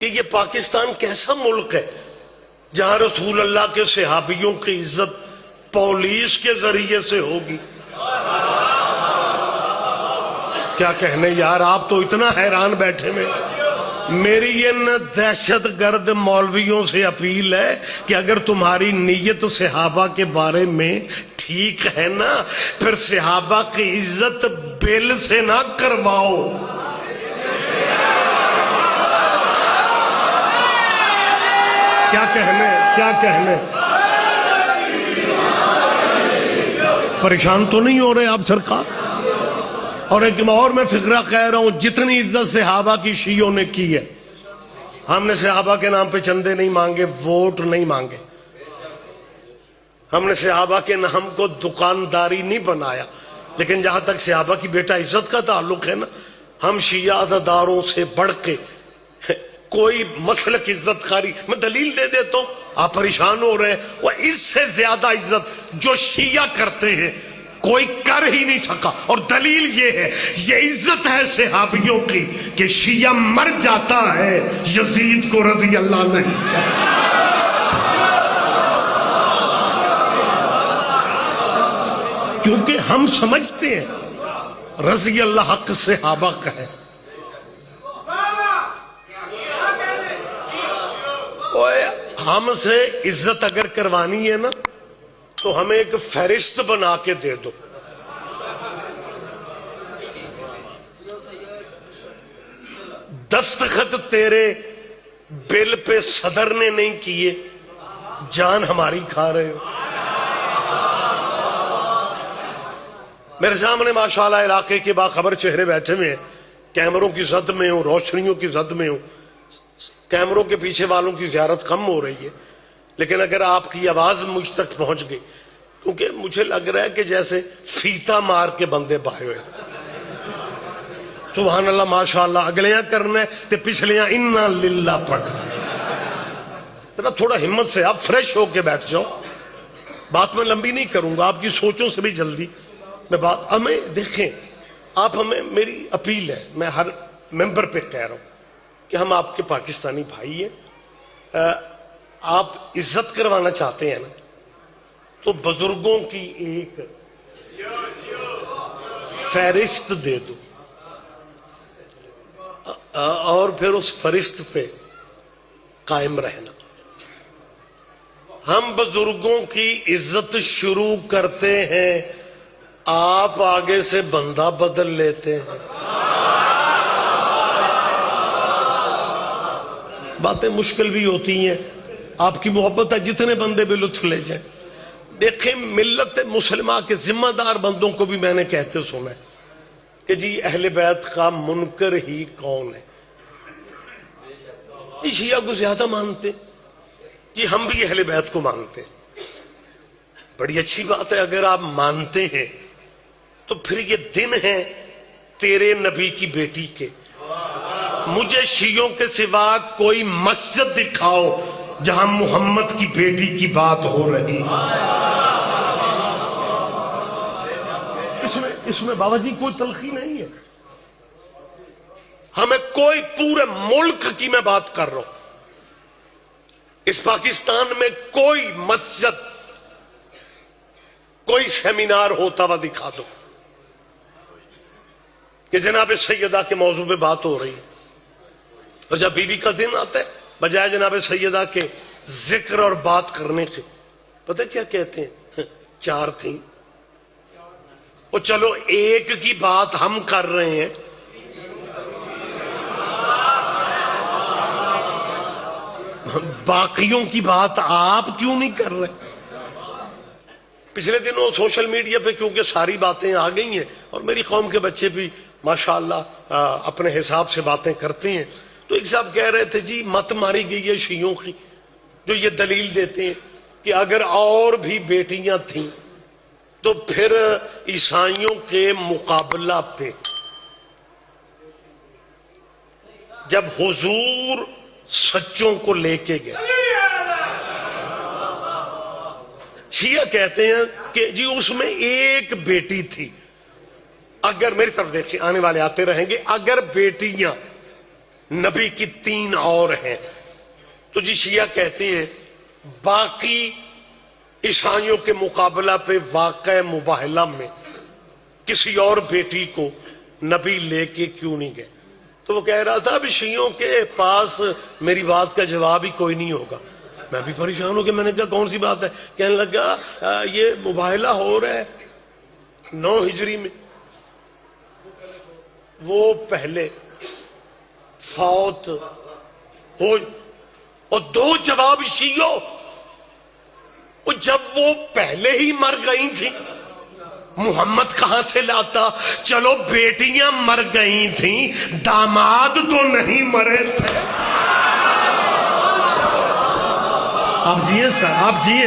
کہ یہ پاکستان کیسا ملک ہے جہاں رسول اللہ کے صحابیوں کی عزت پولیس کے ذریعے سے ہوگی. کیا کہنے یار، آپ تو اتنا حیران بیٹھے میں. میری ان دہشت گرد مولویوں سے اپیل ہے کہ اگر تمہاری نیت صحابہ کے بارے میں ٹھیک ہے نا، پھر صحابہ کی عزت بل سے نہ کرواؤ. کیا کہنے پریشان تو نہیں ہو رہے آپ سرکار؟ اور ایک اور میں فقرہ کہہ رہا ہوں، جتنی عزت صحابہ کی شیعوں نے کی ہے، ہم نے صحابہ کے نام پہ چندے نہیں مانگے، ووٹ نہیں مانگے. ہم نے صحابہ کے نام کو دکانداری نہیں بنایا. لیکن جہاں تک صحابہ کی بیٹا عزت کا تعلق ہے نا، ہم شیعہ عزاداروں سے بڑھ کے کوئی مسلک عزت کاری، میں دلیل دے دیتا ہوں، آپ پریشان ہو رہے ہیں. وہ اس سے زیادہ عزت جو شیعہ کرتے ہیں کوئی کر ہی نہیں سکا. اور دلیل یہ ہے، یہ عزت ہے صحابیوں کی کہ شیعہ مر جاتا ہے، یزید کو رضی اللہ نہیں. کیونکہ ہم سمجھتے ہیں رضی اللہ حق صحابہ کا ہے. ہم سے عزت اگر کروانی ہے نا تو ہمیں ایک فہرست بنا کے دے دو. دستخط تیرے بل پہ صدر نے نہیں کیے، جان ہماری کھا رہے ہو. میرے سامنے ماشاءاللہ علاقے کے باخبر چہرے بیٹھے ہوئے ہیں. کیمروں کی زد میں ہوں، روشنیوں کی زد میں ہوں، کیمروں کے پیچھے والوں کی زیارت کم ہو رہی ہے. لیکن اگر آپ کی آواز مجھ تک پہنچ گئی، کیونکہ مجھے لگ رہا ہے کہ جیسے فیتا مار کے بندے پائے ہوئے. سبحان اللہ ماشاءاللہ. اگلیاں کرنا ہے تے پچھلیاں انا للہ پڑھ. تھوڑا ہمت سے آپ فریش ہو کے بیٹھ جاؤ. بات میں لمبی نہیں کروں گا، آپ کی سوچوں سے بھی جلدی میں بات. ہمیں دیکھیں، آپ ہمیں، میری اپیل ہے، میں ہر ممبر پہ کہہ رہا ہوں کہ ہم آپ کے پاکستانی بھائی ہیں. آپ عزت کروانا چاہتے ہیں نا تو بزرگوں کی ایک فہرست دے دو اور پھر اس فہرست پہ قائم رہنا. ہم بزرگوں کی عزت شروع کرتے ہیں، آپ آگے سے بندہ بدل لیتے ہیں. باتیں مشکل بھی ہوتی ہیں. آپ کی محبت ہے، جتنے بندے بھی لطف لے جائیں. دیکھیں، ملت مسلمہ کے ذمہ دار بندوں کو بھی میں نے کہتے سنا ہے کہ جی اہل بیت کا منکر ہی کون ہے. جی شیعہ کو زیادہ مانتے، جی ہم بھی اہل بیت کو مانتے. بڑی اچھی بات ہے. اگر آپ مانتے ہیں تو پھر یہ دن ہے تیرے نبی کی بیٹی کے. مجھے شیعوں کے سوا کوئی مسجد دکھاؤ جہاں محمد کی بیٹی کی بات ہو رہی. اس میں بابا جی کوئی تلخی نہیں ہے. ہمیں کوئی، پورے ملک کی میں بات کر رہا ہوں، اس پاکستان میں کوئی مسجد، کوئی سیمینار ہوتا ہوا دکھا دو کہ جناب سیدہ کے موضوع پہ بات ہو رہی ہے. اور جب بی بی کا دن آتا ہے، بجائے جناب سیدہ کے ذکر اور بات کرنے کے، پتہ کیا کہتے ہیں؟ 4 تھیں. وہ چلو ایک کی بات ہم کر رہے ہیں، باقیوں کی بات آپ کیوں نہیں کر رہے؟ پچھلے دنوں سوشل میڈیا پہ کیونکہ ساری باتیں آ گئی ہیں اور میری قوم کے بچے بھی ماشاءاللہ اپنے حساب سے باتیں کرتے ہیں، تو ایک صاحب کہہ رہے تھے جی مت ماری گئی ہے شیعوں کی، جو یہ دلیل دیتے ہیں کہ اگر اور بھی بیٹیاں تھیں تو پھر عیسائیوں کے مقابلہ پہ جب حضور سچوں کو لے کے گئے، شیعہ کہتے ہیں کہ جی اس میں ایک بیٹی تھی. اگر میری طرف دیکھیں، آنے والے آتے رہیں گے، اگر بیٹیاں نبی کی 3 اور ہیں. تو جی شیعہ کہتے ہیں باقی عیسائیوں کے مقابلہ پہ واقع مباہلہ میں کسی اور بیٹی کو نبی لے کے کیوں نہیں گئے؟ تو وہ کہہ رہا تھا اب شیعوں کے پاس میری بات کا جواب ہی کوئی نہیں ہوگا. میں بھی پریشان ہوں کہ میں نے کہا کون سی بات ہے؟ کہنے لگا یہ مباہلہ ہو رہا ہے 9 ہجری میں، وہ پہلے فوت ہو. اور 2 جواب شیعوں، جب وہ پہلے ہی مر گئی تھی محمد کہاں سے لاتا؟ چلو بیٹیاں مر گئی تھیں، داماد تو نہیں مرے تھے. آپ جیے سر، آپ جیے.